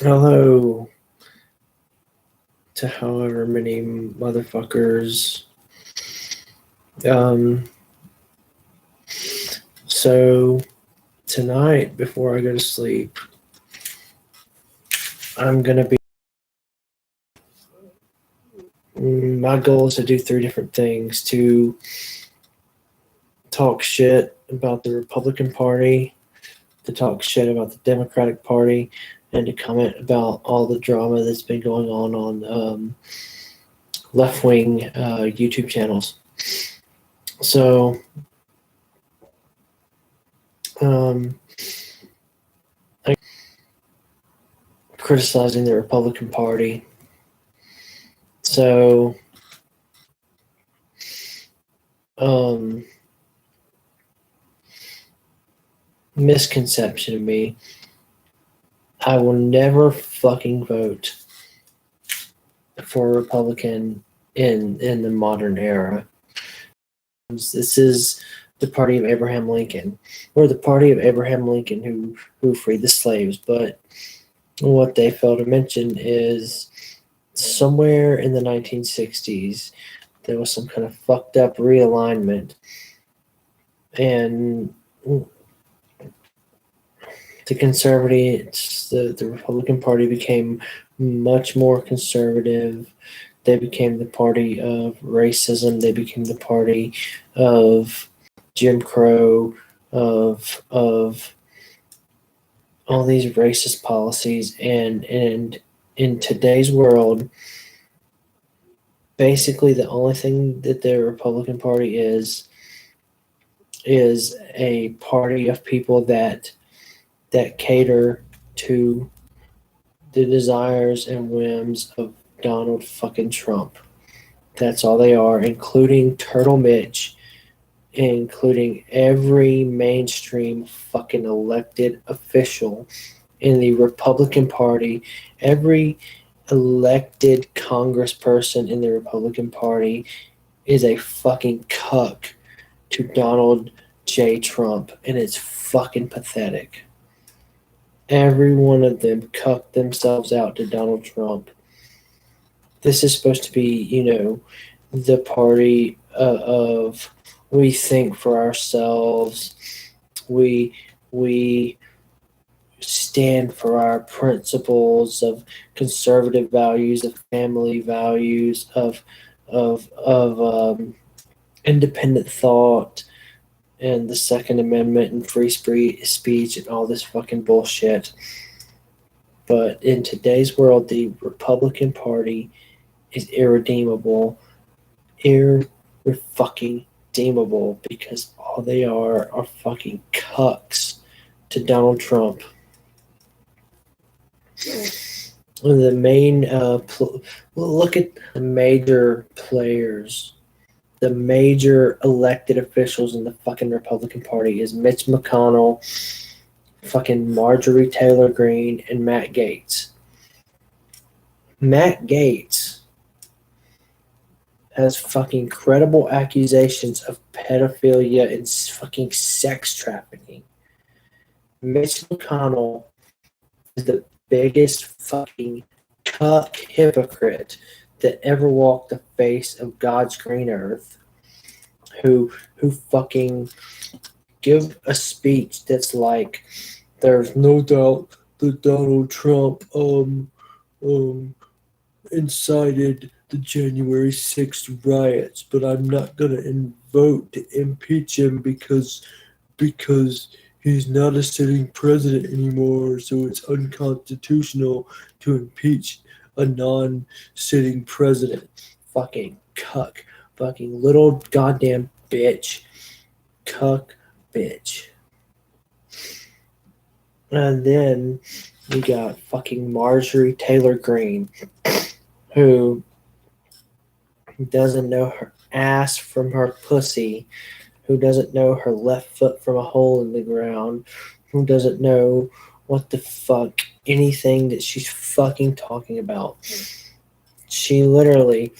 Hello to however many motherfuckers. So tonight, before I go to sleep, I'm gonna be. My goal is to do 3 different things: to talk shit about the Republican Party, to talk shit about the Democratic Party, and to comment about all the drama that's been going on left-wing YouTube channels. So, I'm criticizing the Republican Party. So, misconception of me. I will never fucking vote for a Republican in the modern era. This is the party of Abraham Lincoln, or the party of Abraham Lincoln who freed the slaves. But what they fail to mention is somewhere in the 1960s, there was some kind of fucked up realignment, and the conservatives, the Republican Party became much more conservative. They became the party of racism. They became the party of Jim Crow, of all these racist policies. And in today's world, basically the only thing that the Republican Party is a party of people that cater to the desires and whims of Donald fucking Trump. That's all they are, including Turtle Mitch, including every mainstream fucking elected official in the Republican Party, every elected congressperson in the Republican Party is a fucking cuck to Donald J. Trump, and it's fucking pathetic. Every one of them cucked themselves out to Donald Trump. This is supposed to be, the party of we think for ourselves. We stand for our principles of conservative values, of family values, of independent thought, and the Second Amendment and free speech and all this fucking bullshit. But in today's world, the Republican Party is irredeemable. Fucking redeemable, because all they are fucking cucks to Donald Trump. The main look at the major players. The major elected officials in the fucking Republican Party is Mitch McConnell, fucking Marjorie Taylor Greene, and Matt Gaetz. Matt Gaetz has fucking credible accusations of pedophilia and fucking sex trafficking. Mitch McConnell is the biggest fucking cuck hypocrite that ever walked the face of God's green earth, who fucking give a speech that's like, there's no doubt that Donald Trump incited the January 6th riots, but I'm not gonna vote to impeach him because he's not a sitting president anymore, so it's unconstitutional to impeach a non-sitting president. Fucking cuck. Fucking little goddamn bitch. Cuck bitch. And then we got fucking Marjorie Taylor Greene, who doesn't know her ass from her pussy, who doesn't know her left foot from a hole in the ground, who doesn't know what the fuck anything that she's fucking talking about. She literally,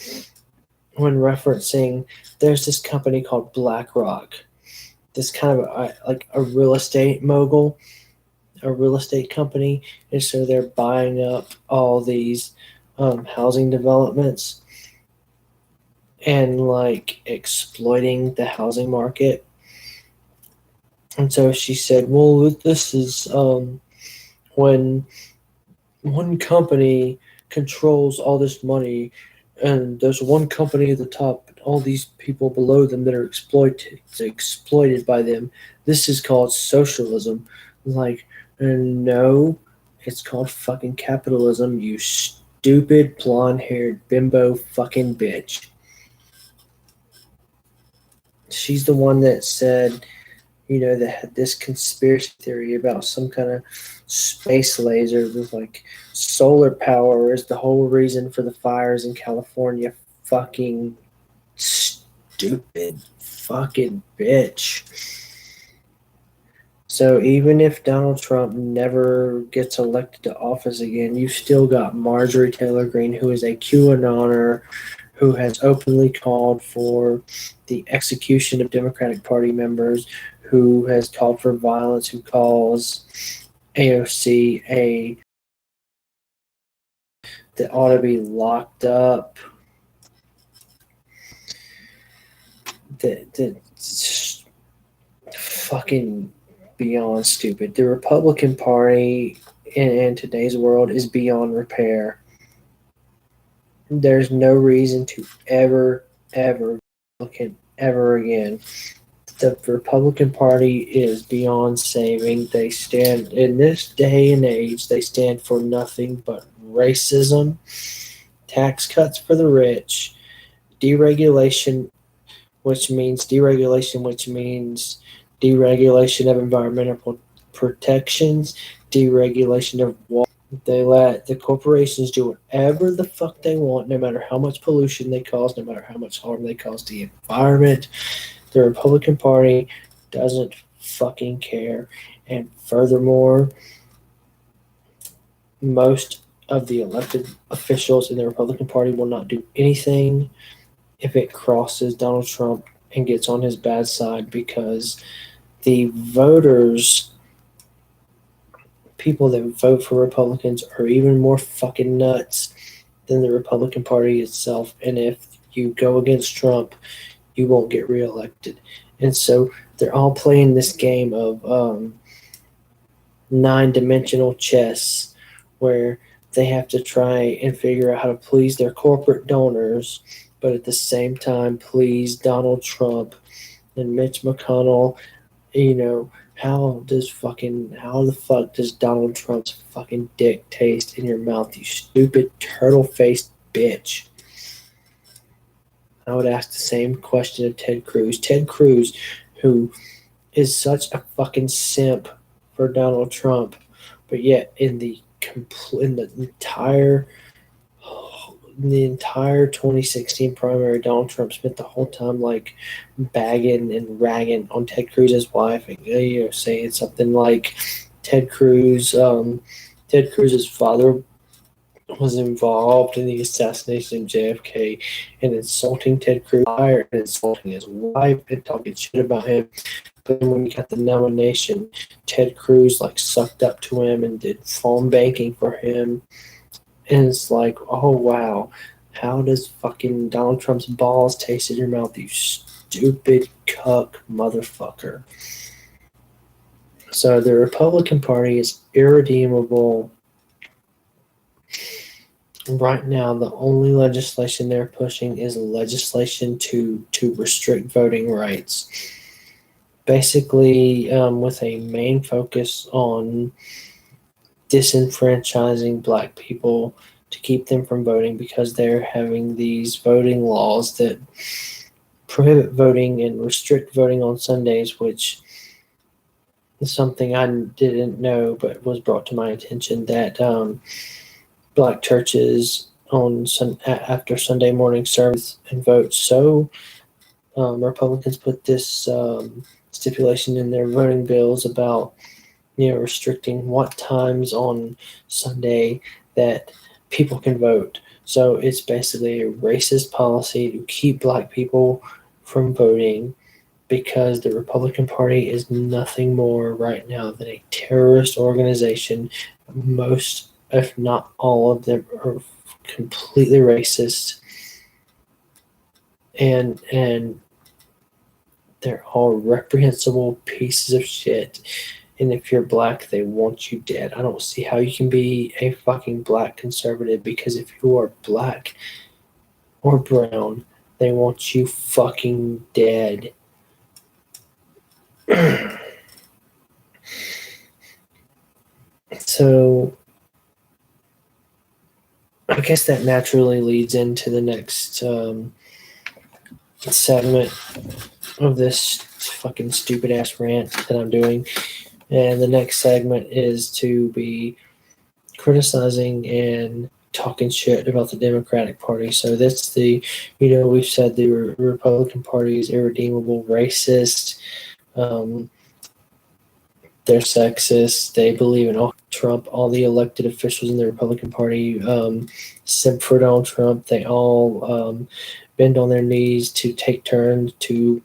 when referencing, there's this company called BlackRock, this kind of like a real estate mogul, a real estate company, and so they're buying up all these housing developments and like exploiting the housing market. And so she said, well, this is when one company controls all this money, and there's one company at the top, and all these people below them that are exploited by them. This is called socialism. Like, no, it's called fucking capitalism, you stupid blonde-haired bimbo fucking bitch. She's the one that said, that had this conspiracy theory about some kind of space laser with like solar power is the whole reason for the fires in California. Fucking stupid fucking bitch. So even if Donald Trump never gets elected to office again, you've still got Marjorie Taylor Greene, who is a QAnoner, who has openly called for the execution of Democratic Party members, who has called for violence, who calls AOC that ought to be locked up. That's fucking beyond stupid. The Republican Party in today's world is beyond repair. There's no reason to ever ever again. The Republican Party is beyond saving. They stand, in this day and age, they stand for nothing but racism, tax cuts for the rich, deregulation, which means deregulation of environmental protections, deregulation of water. They let the corporations do whatever the fuck they want, no matter how much pollution they cause, no matter how much harm they cause to the environment. The Republican Party doesn't fucking care. And furthermore, most of the elected officials in the Republican Party will not do anything if it crosses Donald Trump and gets on his bad side, because the voters, people that vote for Republicans, are even more fucking nuts than the Republican Party itself. And if you go against Trump, you won't get reelected. And so they're all playing this game of 9-dimensional chess, where they have to try and figure out how to please their corporate donors, but at the same time please Donald Trump and Mitch McConnell. How the fuck does Donald Trump's fucking dick taste in your mouth, you stupid turtle-faced bitch? I would ask the same question of Ted Cruz. Ted Cruz, who is such a fucking simp for Donald Trump, but yet in the entire 2016 primary, Donald Trump spent the whole time like bagging and ragging on Ted Cruz's wife, and saying something like Ted Cruz's father was involved in the assassination of JFK, and insulting Ted Cruz and insulting his wife and talking shit about him. But when he got the nomination, Ted Cruz like sucked up to him and did phone banking for him. And it's like, oh wow, how does fucking Donald Trump's balls taste in your mouth, you stupid cuck motherfucker? So the Republican Party is irredeemable. Right now, the only legislation they're pushing is legislation to restrict voting rights. Basically, with a main focus on disenfranchising black people to keep them from voting, because they're having these voting laws that prohibit voting and restrict voting on Sundays, which is something I didn't know but was brought to my attention, that black churches after Sunday morning service and vote. So Republicans put this stipulation in their voting bills about restricting what times on Sunday that people can vote. So it's basically a racist policy to keep black people from voting. because the Republican Party is nothing more right now than a terrorist organization. Most, if not all of them, are completely racist, and they're all reprehensible pieces of shit. And if you're black, they want you dead. I don't see how you can be a fucking black conservative, because if you are black or brown, they want you fucking dead. So I guess that naturally leads into the next segment of this fucking stupid ass rant that I'm doing. And the next segment is to be criticizing and talking shit about the Democratic Party. So that's the, we've said the Republican Party is irredeemable, racist, they're sexist, they believe in Trump, all the elected officials in the Republican Party simp for Donald Trump, they all bend on their knees to take turns to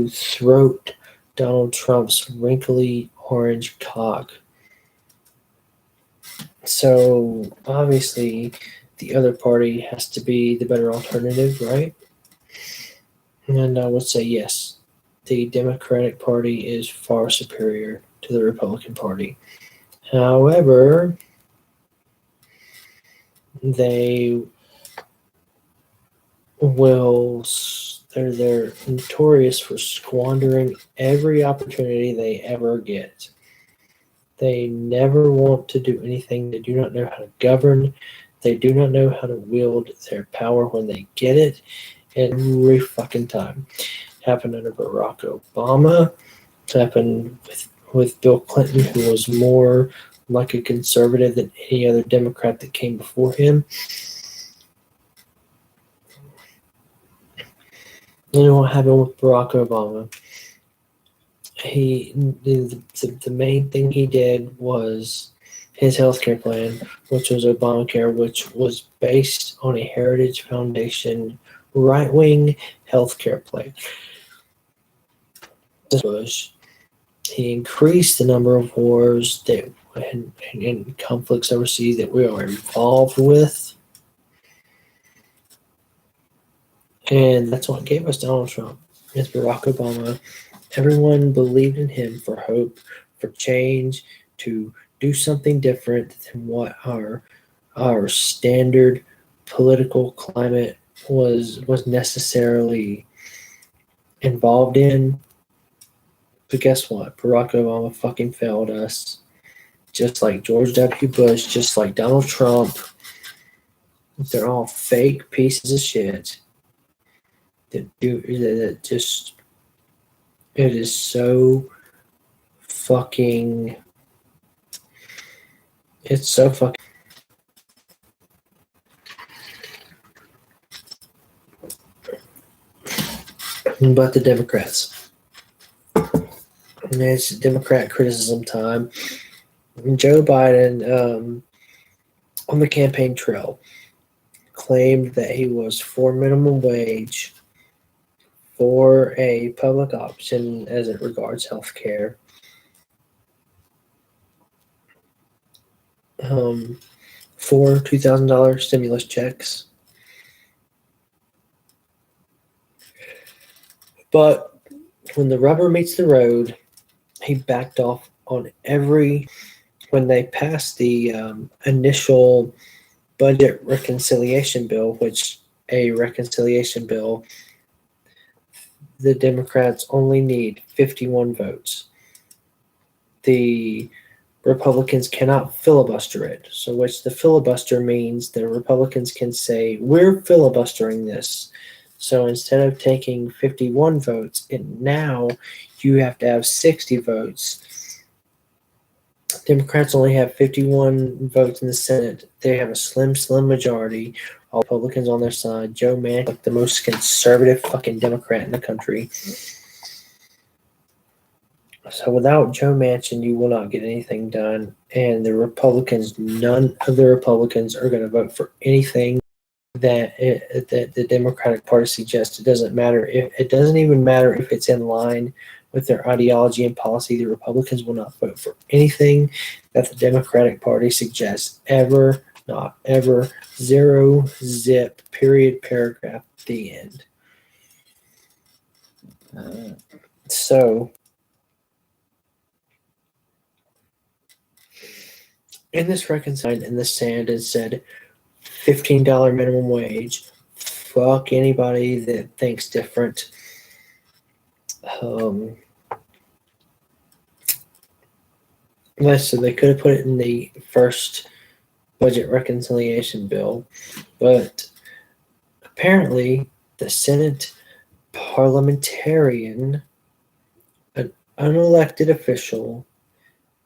throat Donald Trump's wrinkly orange cock. So obviously the other party has to be the better alternative, right? And I would say yes, the Democratic Party is far superior to the Republican Party. However, they're notorious for squandering every opportunity they ever get. They never want to do anything. They do not know how to govern. They do not know how to wield their power when they get it. Every fucking time. Happened under Barack Obama. Happened with Bill Clinton, who was more like a conservative than any other Democrat that came before him. You know what happened with Barack Obama? The main thing he did was his healthcare plan, which was Obamacare, which was based on a Heritage Foundation right-wing healthcare plan. Bush, he increased the number of wars that and conflicts overseas that we are involved with, and that's what gave us Donald Trump. It's Barack Obama. Everyone believed in him for hope, for change, to do something different than what our standard political climate was necessarily involved in. But guess what? Barack Obama fucking failed us. Just like George W. Bush, just like Donald Trump. They're all fake pieces of shit. It is so fucking. It's so fucking. But the Democrats. And it's Democrat criticism time. Joe Biden, on the campaign trail, claimed that he was for minimum wage, for a public option as it regards health care, for $2,000 stimulus checks. But when the rubber meets the road, he backed off on when they passed the initial budget reconciliation bill, which a reconciliation bill, the Democrats only need 51 votes. The Republicans cannot filibuster it. So which the filibuster means the Republicans can say, we're filibustering this. So instead of taking 51 votes, now you have to have 60 votes. Democrats only have 51 votes in the Senate. They have a slim majority. All Republicans on their side. Joe Manchin, like the most conservative fucking Democrat in the country. So without Joe Manchin, you will not get anything done. And the Republicans, none of the Republicans are going to vote for anything that the Democratic Party suggests. It doesn't matter if it doesn't even matter if it's in line with their ideology and policy. The Republicans will not vote for anything that the Democratic Party suggests ever, not ever. Zero, zip, period, paragraph, the end. So, in this reconciled in the sand and said $15 minimum wage. Fuck anybody that thinks different. So they could have put it in the first budget reconciliation bill, but apparently the Senate parliamentarian, an unelected official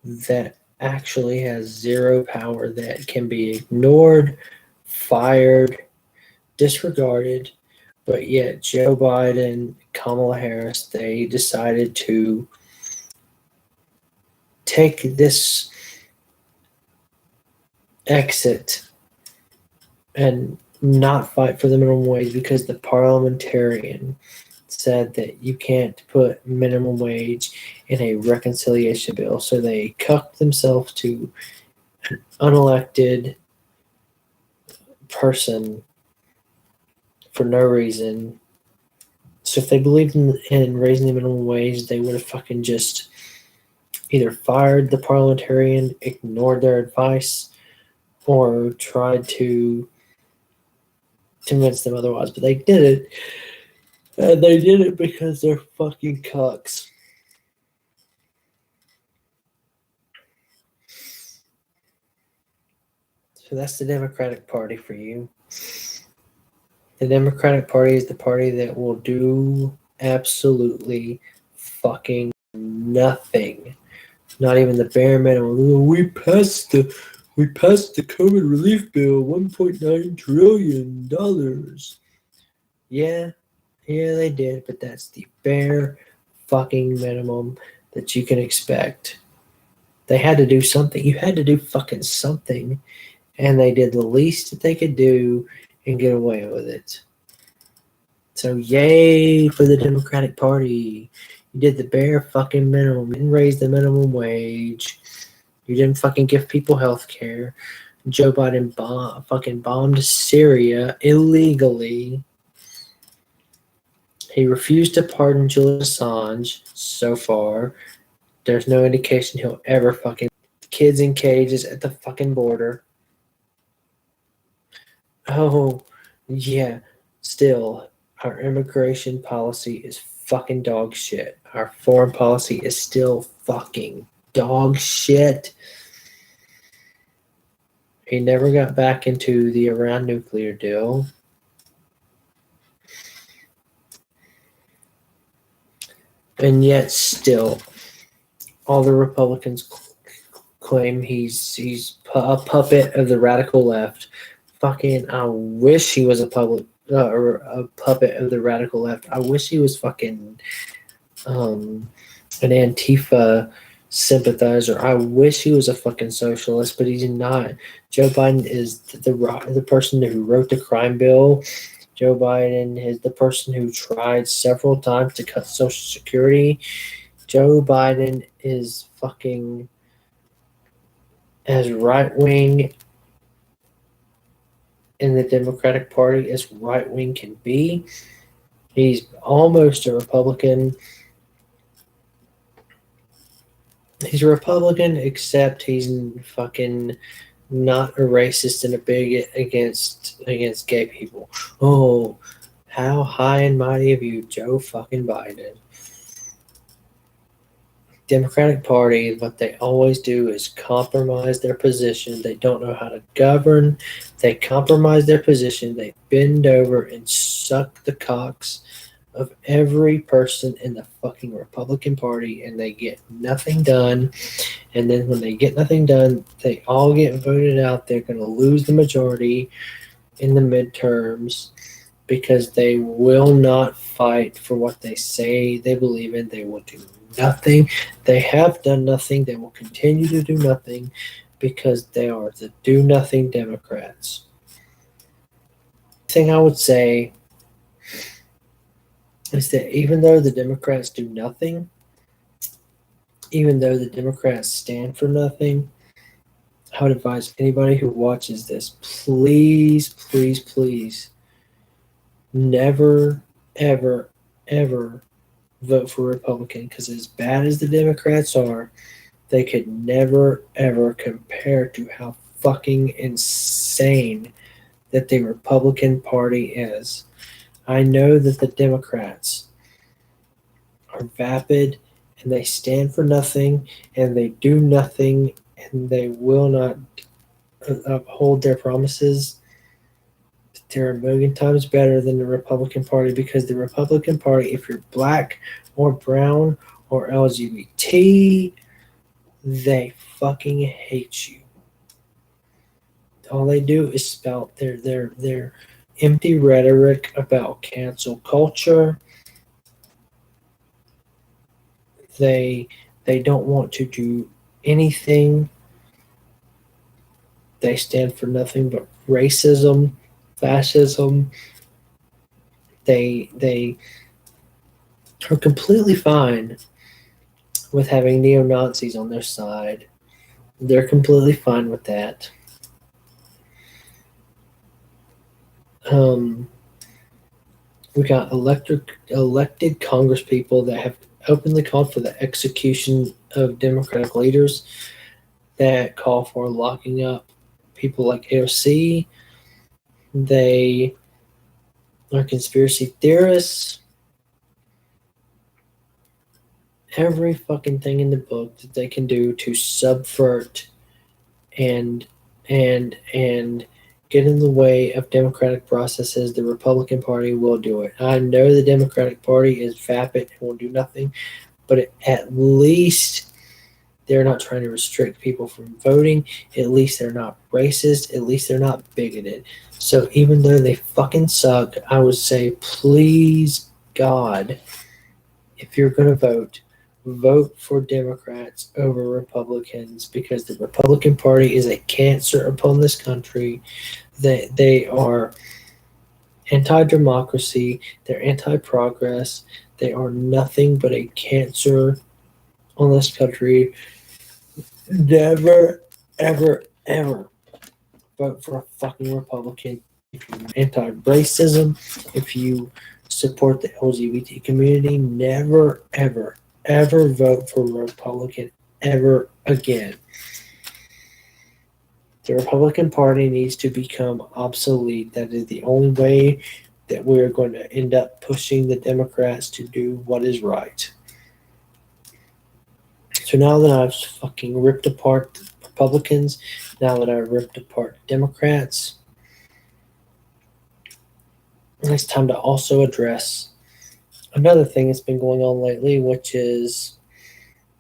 that actually has zero power, that can be ignored, fired, disregarded, but yet Joe Biden, Kamala Harris, they decided to take this exit and not fight for the minimum wage because the parliamentarian said that you can't put minimum wage in a reconciliation bill. So they cucked themselves to an unelected person for no reason. So if they believed in raising the minimum wage, they would have fucking just either fired the parliamentarian, ignored their advice, or tried to convince them otherwise. But they did it. And they did it because they're fucking cucks. So that's the Democratic Party for you. The Democratic Party is the party that will do absolutely fucking nothing. Not even the bare minimum. We passed the COVID relief bill, $1.9 trillion. Yeah, they did, but that's the bare fucking minimum that you can expect. They had to do something. You had to do fucking something, and they did the least that they could do and get away with it. So yay for the Democratic Party. You did the bare fucking minimum. You didn't raise the minimum wage. You didn't fucking give people health care. Joe Biden fucking bombed Syria illegally. He refused to pardon Julian Assange so far. There's no indication he'll ever fucking kids in cages at the fucking border. Oh, yeah. Still, our immigration policy is fucking dog shit. Our foreign policy is still fucking dog shit. He never got back into the Iran nuclear deal. And yet still, all the Republicans claim he's a puppet of the radical left. Fucking, I wish he was a puppet of the radical left. I wish he was fucking an Antifa sympathizer. I wish he was a fucking socialist, but he's not. Joe Biden is the person who wrote the crime bill. Joe Biden is the person who tried several times to cut Social Security. Joe Biden is fucking as right-wing in the Democratic Party as right-wing can be. He's almost a Republican. He's a Republican, except he's fucking not a racist and a bigot against gay people. Oh, how high and mighty of you, Joe fucking Biden. Democratic Party, what they always do is compromise their position. They don't know how to govern. They compromise their position. They bend over and suck the cocks of every person in the fucking Republican Party, and they get nothing done. And then when they get nothing done, they all get voted out. They're going to lose the majority in the midterms because they will not fight for what they say they believe in. They will do nothing. They have done nothing. They will continue to do nothing because they are the do-nothing Democrats. thing I would say is that even though the Democrats do nothing, even though the Democrats stand for nothing, I would advise anybody who watches this, please, please, please, never, ever, ever vote for Republican, because as bad as the Democrats are, they could never, ever compare to how fucking insane that the Republican Party is. I know that the Democrats are vapid and they stand for nothing and they do nothing and they will not uphold their promises. They're a million times better than the Republican Party, because the Republican Party, if you're black or brown or LGBT, they fucking hate you. All they do is spout their empty rhetoric about cancel culture. They they don't want to do anything. They stand for nothing but racism, fascism. They are completely fine with having neo Nazis on their side. They're completely fine with that. Um, we got elected congresspeople that have openly called for the execution of Democratic leaders, that call for locking up people like AOC. They are conspiracy theorists. Every fucking thing in the book that they can do to subvert and and get in the way of democratic processes, the Republican Party will do it. I know the Democratic Party is vapid and will do nothing, but at least they're not trying to restrict people from voting. At least they're not racist. At least they're not bigoted. So even though they fucking suck, I would say, please, God, if you're going to vote for Democrats over Republicans, because the Republican Party is a cancer upon this country. They are anti-democracy. They're anti-progress. They are nothing but a cancer on this country. Never, ever, ever vote for a fucking Republican if you're anti-racism, if you support the LGBT community. Never, ever, ever vote for a Republican ever again. The Republican Party needs to become obsolete. That is the only way that we're going to end up pushing the Democrats to do what is right. So now that I've fucking ripped apart Republicans, now that I've ripped apart Democrats, it's time to also address another thing that's been going on lately, which is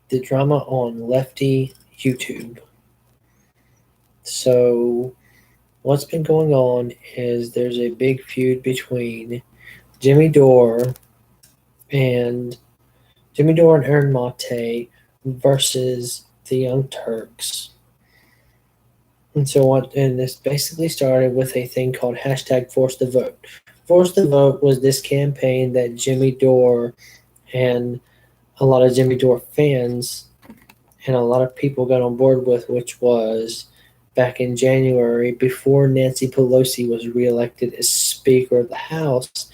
the drama on LeftTube. So what's been going on is there's a big feud between Jimmy Dore and Aaron Mate versus the Young Turks. And this basically started with a thing called hashtag Force the Vote. Force the Vote was this campaign that Jimmy Dore and a lot of Jimmy Dore fans and a lot of people got on board with, which was back in January, before Nancy Pelosi was reelected as Speaker of the House.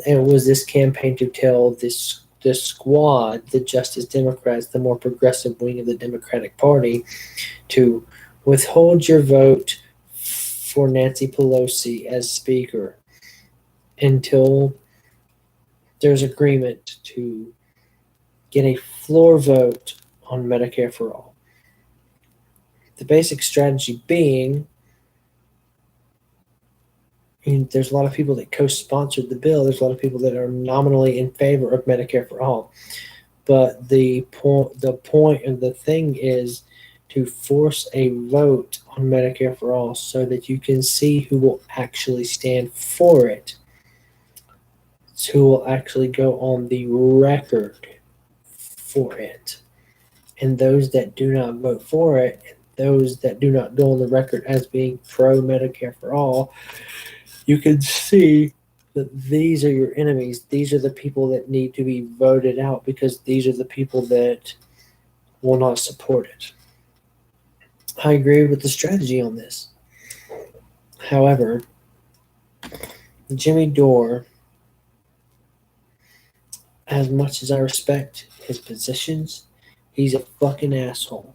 It was this campaign to tell this squad, the Justice Democrats, the more progressive wing of the Democratic Party, to withhold your vote for Nancy Pelosi as Speaker until there's agreement to get a floor vote on Medicare for all. The basic strategy being, there's a lot of people that co-sponsored the bill. There's a lot of people that are nominally in favor of Medicare for all. But the point of the thing is to force a vote on Medicare for all so that you can see who will actually stand for it, who will actually go on the record for it. And those that do not vote for it, those that do not go on the record as being pro Medicare for all, you can see that these are your enemies. These are the people that need to be voted out because these are the people that will not support it. I agree with the strategy on this. However, Jimmy Dore, as much as I respect his positions, he's a fucking asshole.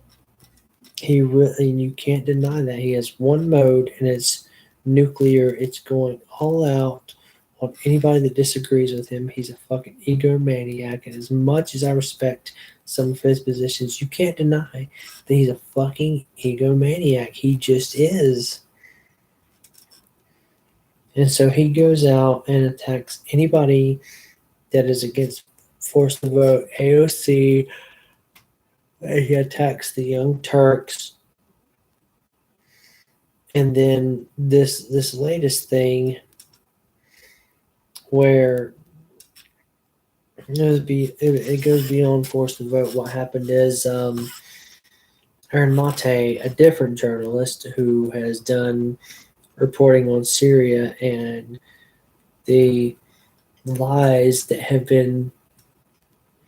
He really, and you can't deny that. He has one mode and it's nuclear. It's going all out on anybody that disagrees with him. He's a fucking egomaniac. And as much as I respect some of his positions, you can't deny that he's a fucking egomaniac. He just is. And so he goes out and attacks anybody that is against forced to vote, AOC. He attacks the Young Turks. And then this latest thing where it goes beyond forced to vote. What happened is Aaron Mate, a different journalist who has done reporting on Syria and the lies that have been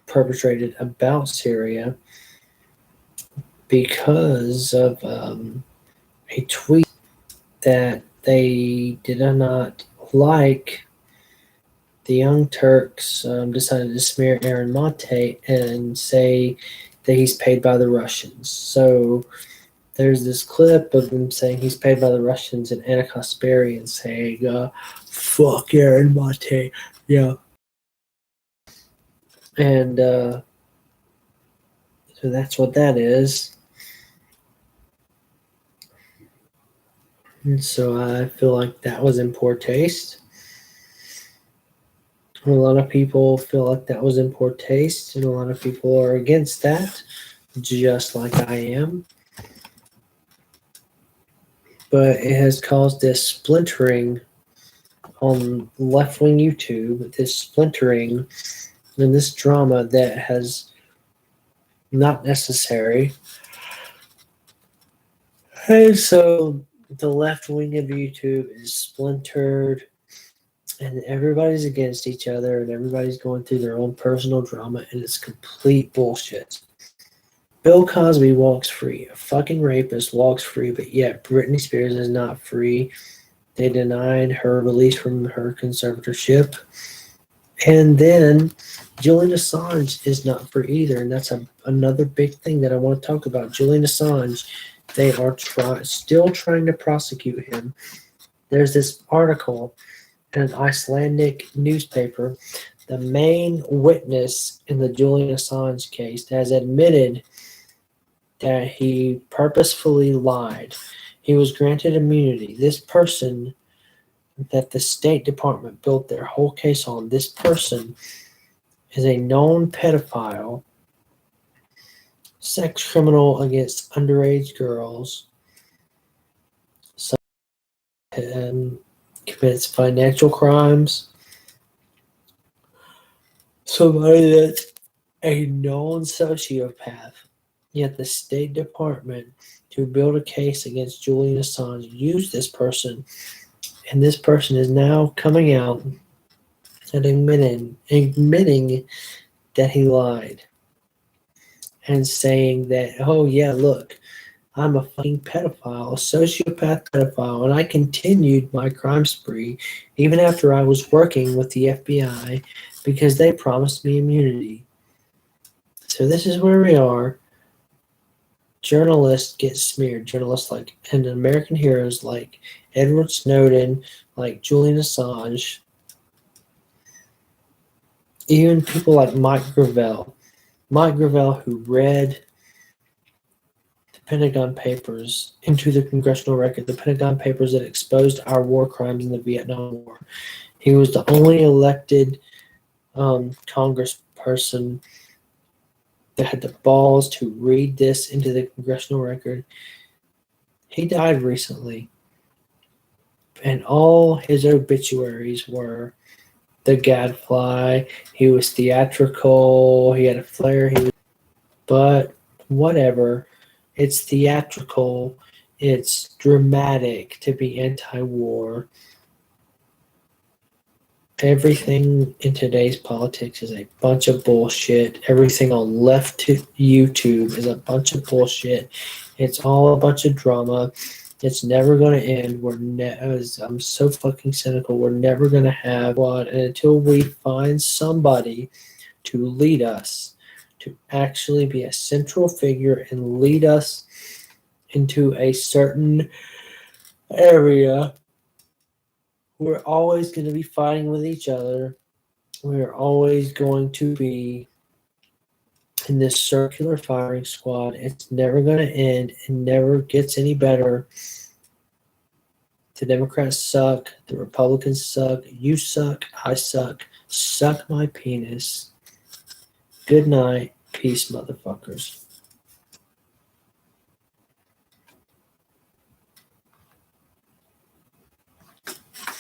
perpetrated about Syria because of a tweet that they did not like. The Young Turks decided to smear Aaron Mate and say that he's paid by the Russians. So there's this clip of him saying he's paid by the Russians and Anna Kasparian saying, fuck Aaron Mate. Yeah. And so that's what that is. And so I feel like that was in poor taste. A lot of people feel like that was in poor taste, and a lot of people are against that, just like I am. But it has caused this splintering on left-wing YouTube, this splintering and this drama that has not necessary. And so the left wing of YouTube is splintered, and everybody's against each other, and everybody's going through their own personal drama, and it's complete bullshit. Bill Cosby walks free. A fucking rapist walks free, but yet Britney Spears is not free. They denied her release from her conservatorship. And then Julian Assange is not free either, and that's another big thing that I want to talk about. Julian Assange, they are still trying to prosecute him. There's this article in an Icelandic newspaper. The main witness in the Julian Assange case has admitted that he purposefully lied. He was granted immunity. This person that the State Department built their whole case on, this person is a known pedophile, sex criminal against underage girls, commits financial crimes, somebody that's a known sociopath. Yet the State Department, to build a case against Julian Assange, used this person, and this person is now coming out and admitting that he lied and saying that, oh yeah, look, I'm a fucking pedophile, a sociopath pedophile, and I continued my crime spree even after I was working with the FBI because they promised me immunity. So this is where we are. Journalists get smeared. Journalists like and American heroes like Edward Snowden, like Julian Assange, even people like Mike Gravel. Mike Gravel, who read the Pentagon Papers into the congressional record, the Pentagon Papers that exposed our war crimes in the Vietnam War. He was the only elected congressperson that had the balls to read this into the congressional record. He died recently, and all his obituaries were the gadfly. He was theatrical. He had a flair. But whatever. It's theatrical. It's dramatic to be anti-war. Everything in today's politics is a bunch of bullshit. Everything on left to YouTube is a bunch of bullshit. It's all a bunch of drama. It's never going to end. I'm so fucking cynical. We're never going to have one until we find somebody to lead us, to actually be a central figure and lead us into a certain area. We're always going to be fighting with each other. We're always going to be in this circular firing squad. It's never going to end. It never gets any better. The Democrats suck. The Republicans suck. You suck. I suck. Suck my penis. Good night. Peace, motherfuckers.